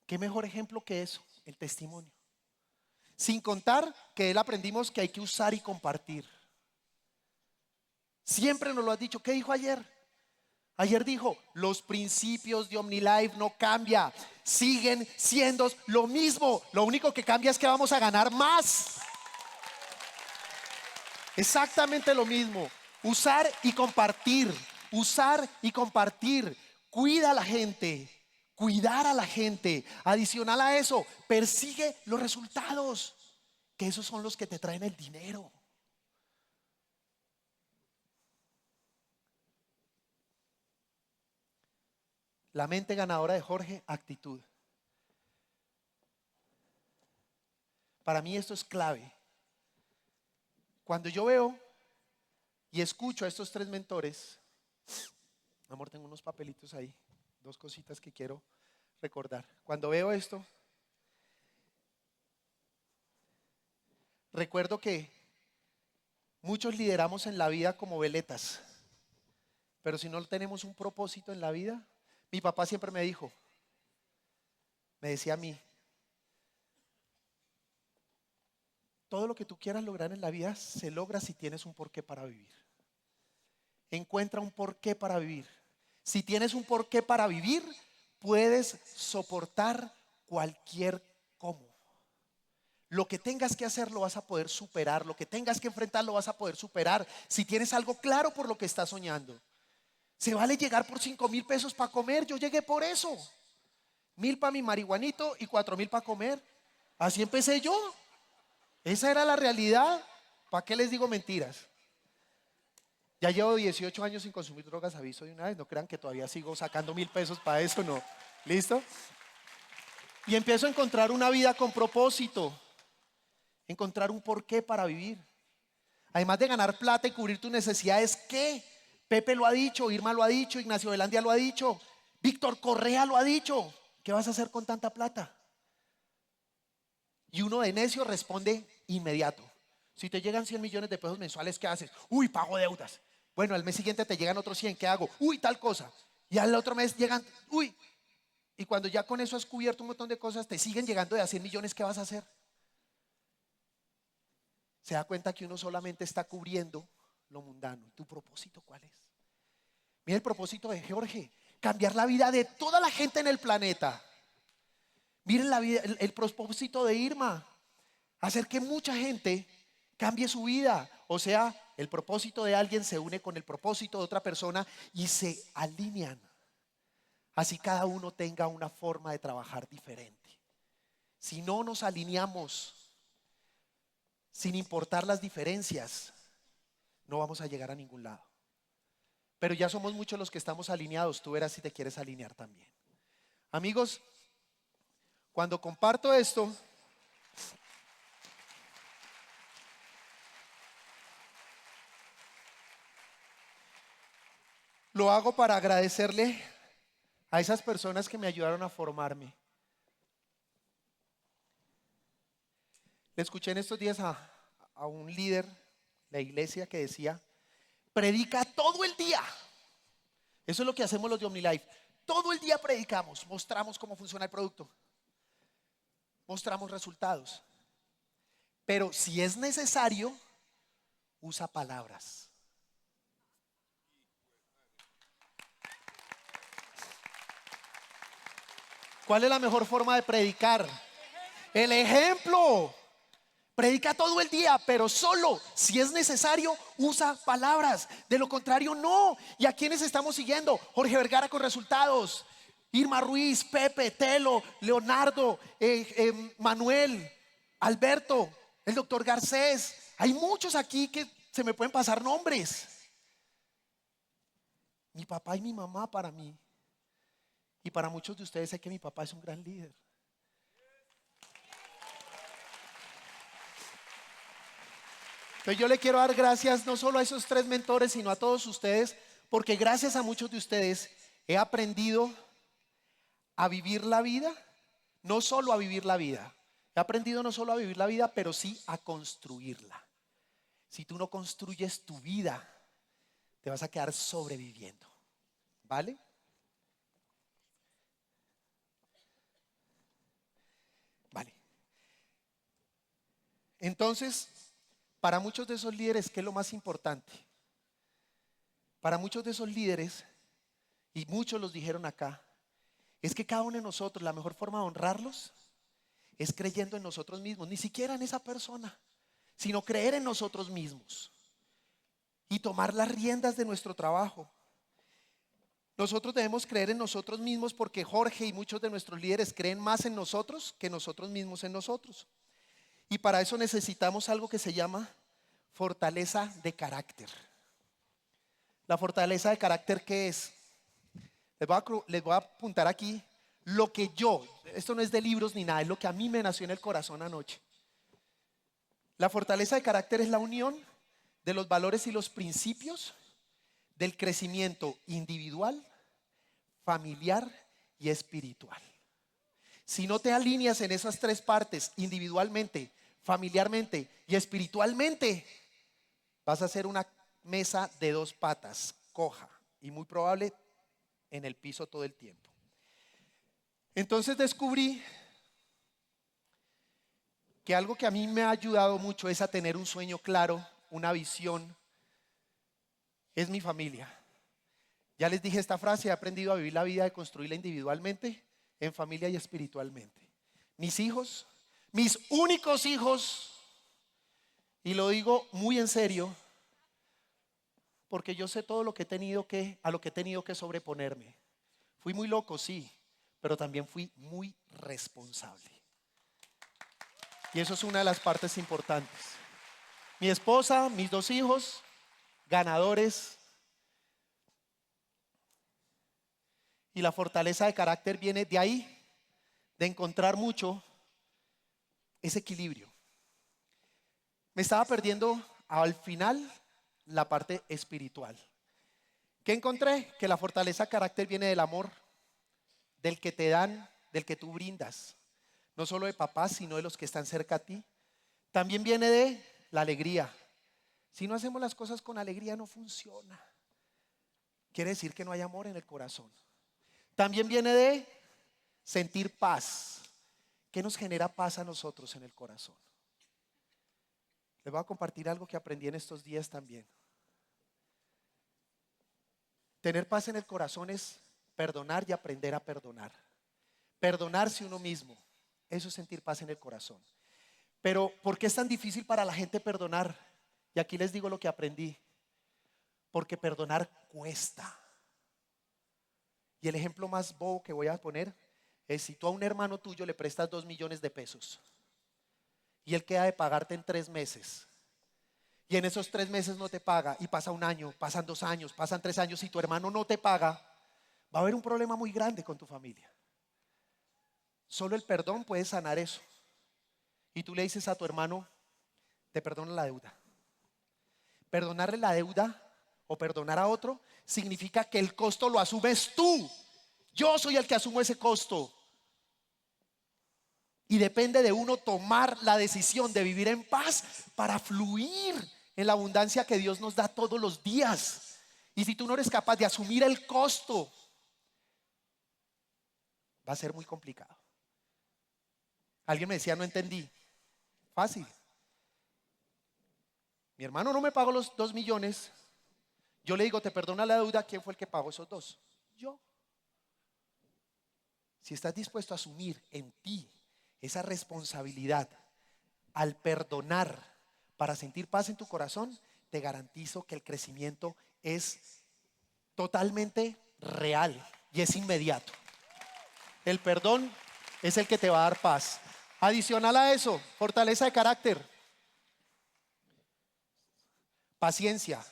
¿Qué mejor ejemplo que eso? El testimonio. Sin contar que de él aprendimos que hay que usar y compartir. Siempre nos lo has dicho. ¿Qué dijo ayer? Ayer dijo, los principios de OmniLife no cambian, siguen siendo lo mismo. Lo único que cambia es que vamos a ganar más. Exactamente lo mismo. Usar y compartir. Usar y compartir. Cuida a la gente. Cuidar a la gente. Adicional a eso, persigue los resultados, que esos son los que te traen el dinero. La mente ganadora de Jorge, actitud. Para mí esto es clave. Cuando yo veo y escucho a estos tres mentores, amor, tengo unos papelitos ahí, dos cositas que quiero recordar. Cuando veo esto, recuerdo que muchos lideramos en la vida como veletas, pero si no tenemos un propósito en la vida, mi papá siempre me decía a mí, todo lo que tú quieras lograr en la vida se logra si tienes un porqué para vivir. Encuentra un porqué para vivir. Si tienes un porqué para vivir, puedes soportar cualquier cómo. Lo que tengas que hacer lo vas a poder superar. Lo que tengas que enfrentar lo vas a poder superar. Si tienes algo claro por lo que estás soñando. Se vale llegar por 5,000 pesos para comer. Yo llegué por eso. 1,000 para mi marihuanito y 4,000 para comer. Así empecé yo. Esa era la realidad. ¿Para qué les digo mentiras? Ya llevo 18 años sin consumir drogas, aviso de una vez. No crean que todavía sigo sacando 1,000 pesos para eso, no. ¿Listo? Y empiezo a encontrar una vida con propósito. Encontrar un porqué para vivir. Además de ganar plata y cubrir tus necesidades, ¿qué? Pepe lo ha dicho, Irma lo ha dicho, Ignacio Velandia lo ha dicho, Víctor Correa lo ha dicho. ¿Qué vas a hacer con tanta plata? Y uno de necio responde inmediato. Si te llegan 100 millones de pesos mensuales, ¿qué haces? Uy, pago deudas. Bueno, al mes siguiente te llegan otros 100, ¿qué hago? Uy, tal cosa. Y al otro mes llegan, uy. Y cuando ya con eso has cubierto un montón de cosas, te siguen llegando de a 100 millones, ¿qué vas a hacer? Se da cuenta que uno solamente está cubriendo lo mundano. ¿Tu propósito cuál es? Mira el propósito de Jorge, cambiar la vida de toda la gente en el planeta. Miren la vida, el propósito de Irma, hacer que mucha gente cambie su vida. O sea, el propósito de alguien se une con el propósito de otra persona y se alinean. Así cada uno tenga una forma de trabajar diferente. Si no nos alineamos, sin importar las diferencias, no vamos a llegar a ningún lado. Pero ya somos muchos los que estamos alineados. Tú verás si te quieres alinear también. Amigos, cuando comparto esto, lo hago para agradecerle a esas personas que me ayudaron a formarme. Le escuché en estos días a un líder de la iglesia que decía, predica todo el día. Eso es lo que hacemos los de OmniLife. Todo el día predicamos, mostramos cómo funciona el producto, mostramos resultados. Pero si es necesario, usa palabras. ¿Cuál es la mejor forma de predicar? El ejemplo. Predica todo el día, pero solo si es necesario usa palabras. De lo contrario, no. ¿Y a quiénes estamos siguiendo? Jorge Vergara con resultados, Irma Ruiz, Pepe, Telo, Leonardo, Manuel, Alberto, el doctor Garcés. Hay muchos aquí que se me pueden pasar nombres. Mi papá y mi mamá para mí. Y para muchos de ustedes sé que mi papá es un gran líder. Entonces yo le quiero dar gracias no solo a esos 3 mentores, sino a todos ustedes, porque gracias a muchos de ustedes he aprendido a vivir la vida, no solo a vivir la vida. He aprendido no solo a vivir la vida, pero sí a construirla. Si tú no construyes tu vida, te vas a quedar sobreviviendo. ¿Vale? Vale. Entonces, para muchos de esos líderes, ¿qué es lo más importante? Para muchos de esos líderes, y muchos los dijeron acá, es que cada uno de nosotros, la mejor forma de honrarlos es creyendo en nosotros mismos, ni siquiera en esa persona, sino creer en nosotros mismos y tomar las riendas de nuestro trabajo. Nosotros debemos creer en nosotros mismos porque Jorge y muchos de nuestros líderes creen más en nosotros que nosotros mismos en nosotros. Y para eso necesitamos algo que se llama fortaleza de carácter. La fortaleza de carácter, ¿qué es? Les voy a apuntar aquí lo que esto no es de libros ni nada, es lo que a mí me nació en el corazón anoche. La fortaleza de carácter es la unión de los valores y los principios del crecimiento individual, familiar y espiritual. Si no te alineas en esas 3 partes, individualmente, familiarmente y espiritualmente, vas a ser una mesa de 2 patas, coja y muy probable en el piso todo el tiempo. Entonces descubrí que algo que a mí me ha ayudado mucho es a tener un sueño claro, una visión, es mi familia. Ya les dije esta frase, he aprendido a vivir la vida, de construirla individualmente, en familia y espiritualmente. Mis hijos, mis únicos hijos, y lo digo muy en serio, porque yo sé todo lo que he tenido a lo que he tenido que sobreponerme. Fui muy loco, sí, pero también fui muy responsable. Y eso es una de las partes importantes. Mi esposa, mis 2 hijos, ganadores. Y la fortaleza de carácter viene de ahí, de encontrar mucho ese equilibrio. Me estaba perdiendo al final la parte espiritual. ¿Qué encontré? Que la fortaleza de carácter viene del amor, del que te dan, del que tú brindas. No solo de papás, sino de los que están cerca a ti. También viene de la alegría. Si no hacemos las cosas con alegría, no funciona. Quiere decir que no hay amor en el corazón. También viene de sentir paz. ¿Qué nos genera paz a nosotros en el corazón? Les voy a compartir algo que aprendí en estos días también. Tener paz en el corazón es perdonar y aprender a perdonar. Perdonarse uno mismo, eso es sentir paz en el corazón. Pero ¿por qué es tan difícil para la gente perdonar? Y aquí les digo lo que aprendí. Porque perdonar cuesta. Y el ejemplo más bobo que voy a poner es si tú a un hermano tuyo le prestas 2 millones de pesos y él queda de pagarte en 3 meses y en esos 3 meses no te paga y pasa 1 año, pasan 2 años, pasan 3 años y tu hermano no te paga, va a haber un problema muy grande con tu familia. Solo el perdón puede sanar eso. Y tú le dices a tu hermano, te perdono la deuda. Perdonarle la deuda o perdonar a otro significa que el costo lo asumes tú. Yo soy el que asumo ese costo. Y depende de uno tomar la decisión de vivir en paz para fluir en la abundancia que Dios nos da todos los días. Y si tú no eres capaz de asumir el costo, va a ser muy complicado. Alguien me decía, no entendí. Fácil. Mi hermano no me pagó los 2 millones. Yo le digo, te perdona la deuda. ¿Quién fue el que pagó esos 2? Yo. si estás dispuesto a asumir en ti esa responsabilidad al perdonar para sentir paz en tu corazón, te garantizo que el crecimiento es totalmente real y es inmediato. El perdón es el que te va a dar paz. Adicional a eso, fortaleza de carácter, paciencia.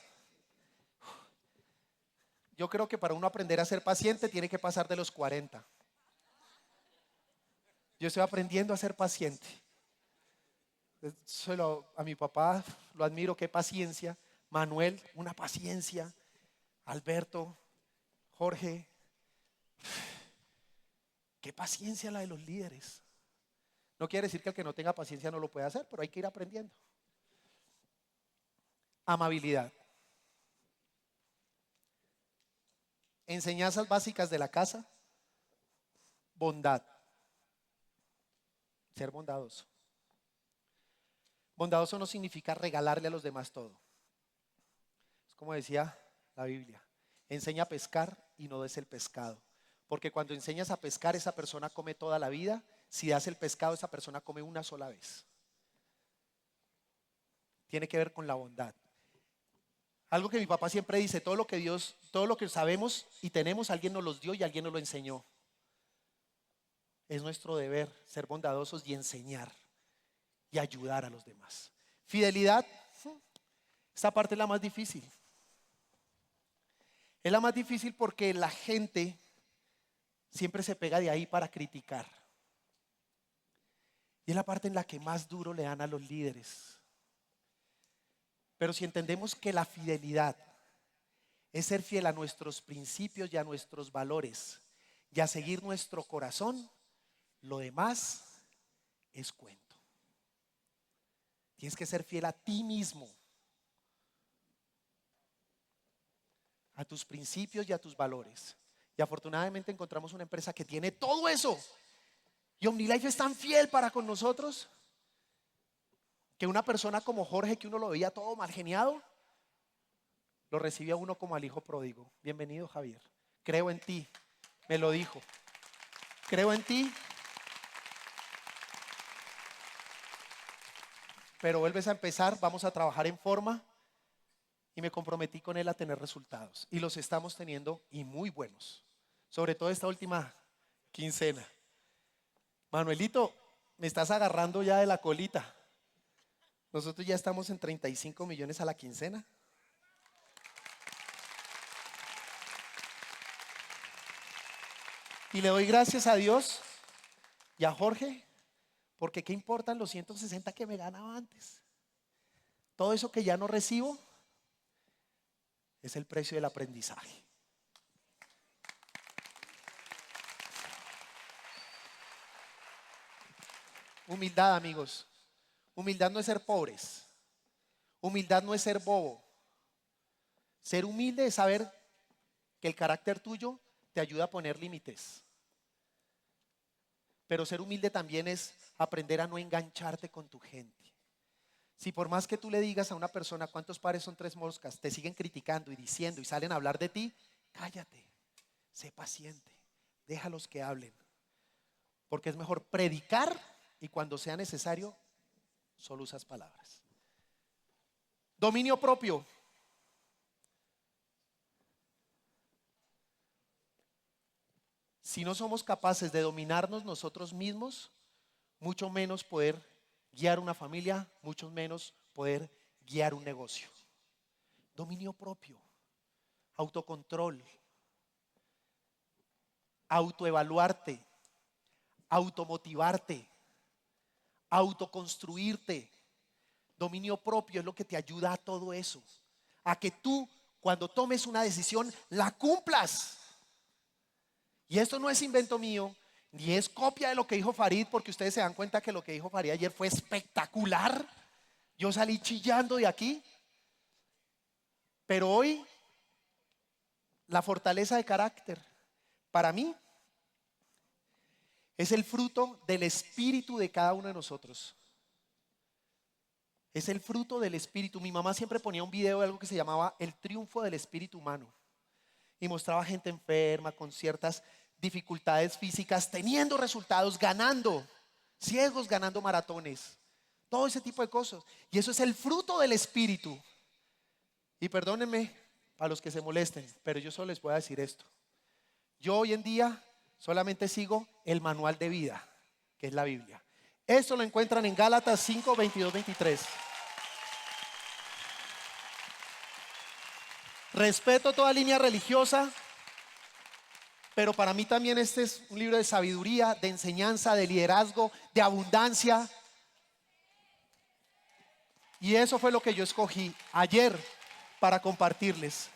Yo creo que para uno aprender a ser paciente tiene que pasar de los 40. Yo estoy aprendiendo a ser paciente. A mi papá lo admiro, qué paciencia. Manuel, una paciencia. Alberto, Jorge, qué paciencia la de los líderes. No quiere decir que el que no tenga paciencia no lo pueda hacer, pero hay que ir aprendiendo. Amabilidad. Enseñanzas básicas de la casa. Bondad. Ser bondadoso. Bondadoso no significa regalarle a los demás todo. Es como decía la Biblia: enseña a pescar y no des el pescado. Porque cuando enseñas a pescar, esa persona come toda la vida. Si das el pescado, esa persona come una sola vez. Tiene que ver con la bondad. Algo que mi papá siempre dice: todo lo que sabemos y tenemos, alguien nos los dio y alguien nos lo enseñó. Es nuestro deber ser bondadosos y enseñar y ayudar a los demás. Fidelidad, esta parte es la más difícil. Es la más difícil porque la gente siempre se pega de ahí para criticar. Y es la parte en la que más duro le dan a los líderes. Pero si entendemos que la fidelidad es ser fiel a nuestros principios y a nuestros valores y a seguir nuestro corazón, lo demás es cuento. Tienes que ser fiel a ti mismo, a tus principios y a tus valores. Y afortunadamente encontramos una empresa que tiene todo eso. Y OmniLife es tan fiel para con nosotros que una persona como Jorge, que uno lo veía todo mal geniado, lo recibe a uno como al hijo pródigo. Bienvenido, Javier. Creo en ti. Me lo dijo. Creo en ti. Pero vuelves a empezar, vamos a trabajar en forma. Y me comprometí con él a tener resultados. Y los estamos teniendo, y muy buenos. Sobre todo esta última quincena. Manuelito, me estás agarrando ya de la colita. Nosotros ya estamos en 35 millones a la quincena. Y le doy gracias a Dios y a Jorge, porque ¿qué importan los 160 que me ganaba antes? Todo eso que ya no recibo es el precio del aprendizaje. Humildad, amigos. Humildad no es ser pobres. Humildad no es ser bobo. Ser humilde es saber que el carácter tuyo te ayuda a poner límites. Pero ser humilde también es aprender a no engancharte con tu gente. Si por más que tú le digas a una persona cuántos pares son 3 moscas, te siguen criticando y diciendo y salen a hablar de ti, cállate, sé paciente, déjalos que hablen. Porque es mejor predicar y cuando sea necesario, solo usas palabras. Dominio propio. Si no somos capaces de dominarnos nosotros mismos, mucho menos poder guiar una familia, mucho menos poder guiar un negocio. Dominio propio, autocontrol, autoevaluarte, automotivarte, autoconstruirte. Dominio propio es lo que te ayuda a todo eso, a que tú cuando tomes una decisión la cumplas. Y esto no es invento mío, ni es copia de lo que dijo Farid, porque ustedes se dan cuenta que lo que dijo Farid ayer fue espectacular. Yo salí chillando de aquí. Pero hoy, la fortaleza de carácter, para mí, es el fruto del espíritu de cada uno de nosotros. Es el fruto del espíritu. Mi mamá siempre ponía un video de algo que se llamaba El triunfo del espíritu humano. Y mostraba gente enferma con ciertas dificultades físicas, teniendo resultados, ganando, ciegos ganando maratones, todo ese tipo de cosas. Y eso es el fruto del Espíritu. Y perdónenme a los que se molesten, pero yo solo les voy a decir esto. Yo hoy en día solamente sigo el manual de vida, que es la Biblia. Esto lo encuentran en Gálatas 5, 22, 23. Respeto toda línea religiosa, pero para mí también este es un libro de sabiduría, de enseñanza, de liderazgo, de abundancia. Y eso fue lo que yo escogí ayer para compartirles.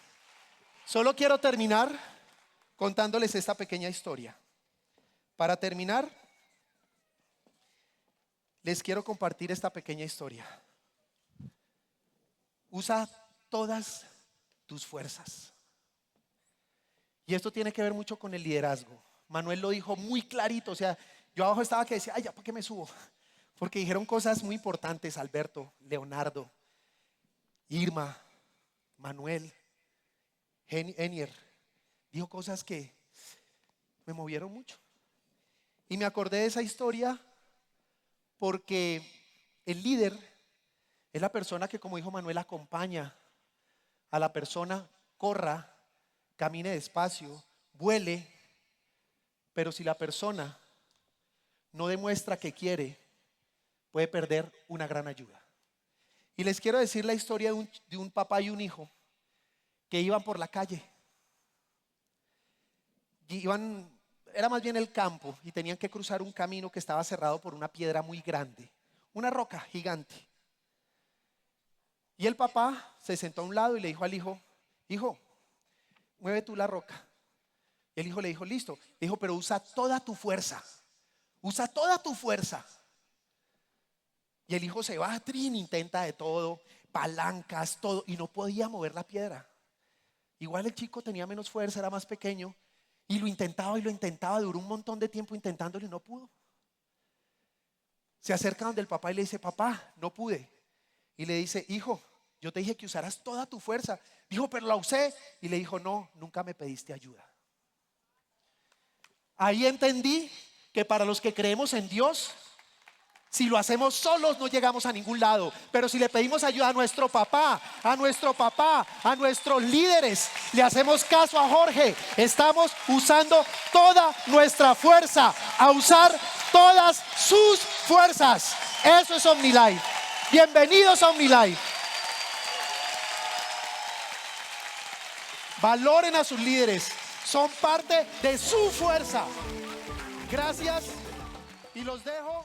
Solo quiero terminar contándoles esta pequeña historia. Para terminar, les quiero compartir esta pequeña historia. Usa todas tus fuerzas. Y esto tiene que ver mucho con el liderazgo. Manuel lo dijo muy clarito. O sea, yo abajo estaba que decía, ay, ya, ¿para qué me subo? Porque dijeron cosas muy importantes. Alberto, Leonardo, Irma, Manuel, Enier. Dijo cosas que me movieron mucho. Y me acordé de esa historia porque el líder es la persona que, como dijo Manuel, acompaña a la persona, corra, camine despacio, vuele. Pero si la persona no demuestra que quiere, puede perder una gran ayuda. Y les quiero decir la historia de un papá y un hijo que iban por la calle. Era más bien el campo, y tenían que cruzar un camino que estaba cerrado por una piedra muy grande, una roca gigante. Y el papá se sentó a un lado y le dijo al hijo, hijo, mueve tú la roca. Y el hijo le dijo, listo. Le dijo, pero usa toda tu fuerza. Usa toda tu fuerza. Y el hijo se va, intenta de todo, palancas, todo, y no podía mover la piedra. Igual el chico tenía menos fuerza, era más pequeño, y lo intentaba, duró un montón de tiempo intentándolo y no pudo. Se acerca donde el papá y le dice, papá, no pude. Y le dice, hijo, yo te dije que usaras toda tu fuerza. Dijo, pero la usé. Y le dijo, no, nunca me pediste ayuda. Ahí entendí que para los que creemos en Dios, si lo hacemos solos no llegamos a ningún lado. Pero si le pedimos ayuda a nuestro papá, a nuestros líderes, le hacemos caso a Jorge, estamos usando toda nuestra fuerza, a usar todas sus fuerzas. Eso es OmniLife. Bienvenidos a OmniLife. Valoren a sus líderes, son parte de su fuerza. Gracias y los dejo.